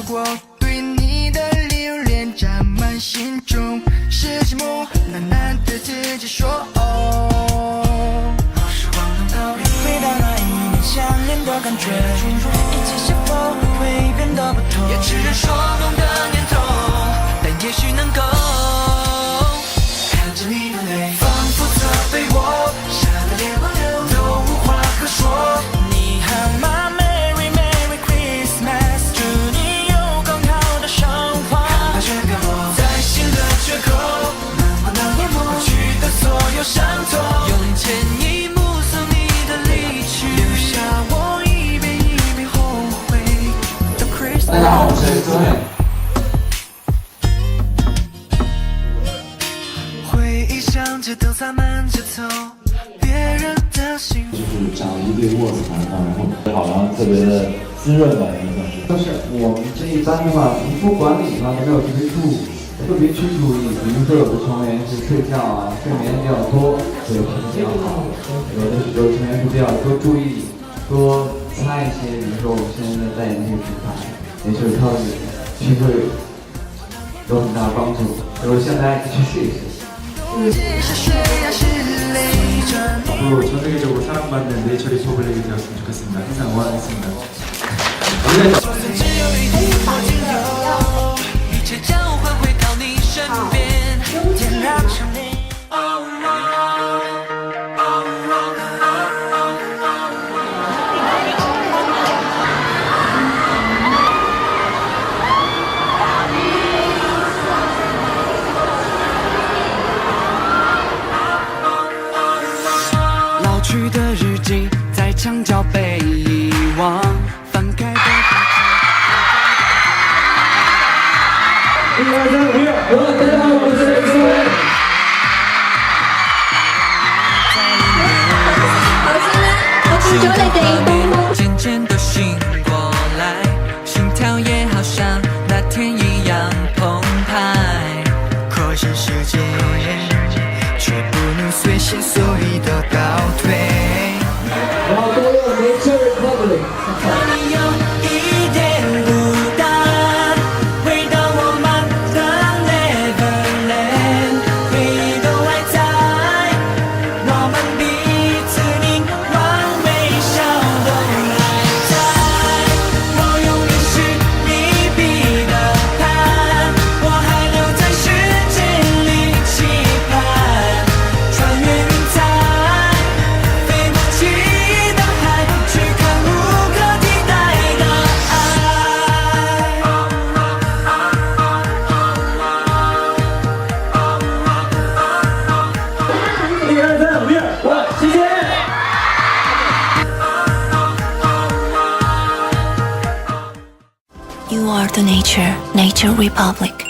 果对你的留恋沾满心中是寂寞，喃喃对自己说哦。好时光能倒流，回到那一年相恋的感觉，一切是否会变得不同？也只能说梦的念头，但也许能够看着你的泪，仿佛责备我，下的连挽留都无话可说。你好吗 ？Merry Merry Christmas， 祝你有更好的生活。把雪飘落在心的缺口，能不能淹没过去的所有伤痛？用歉意目送你的离去，留下我一遍一遍后悔的 Christmas。大家好，我是周远。回忆像街灯洒满街头，别人的幸福。就是长一对卧蚕啊，然后好像特别的滋润吧，应该是。但是我们这一班的话，皮肤管理上没有特别去注意，比如说有的成员是睡觉啊，睡眠比较多，所以皮肤比较好；有的成员是比较多注意，多擦一些，比如说我们现在代言的这个品牌，也是它的皮肤有很大帮助，所以现在去试一试。 앞으로 전 세계적으로 사랑받는 네이처 리퍼블릭이 되었으면 좋겠습니다. 항상 응원하겠습니다. 老去的日记在墙角被遗忘，翻开的。1、2、3、5、6，大家好，我是苏威。我是周丽婷。渐渐地醒过来，心跳也好像那天一样澎湃。扩展世界，却不能随心所欲地倒退。然后多用 Nature Republic。当你有一点孤单，回到我们的 Neverland， 回忆都还在，我们彼此凝望微笑都还在。我永远是你彼得潘，我还留在世界里期盼，穿越云彩，飞过记忆的海，去看无可替代的爱。1、2、3、5、6，谢谢。 You are the nature, Nature Republic.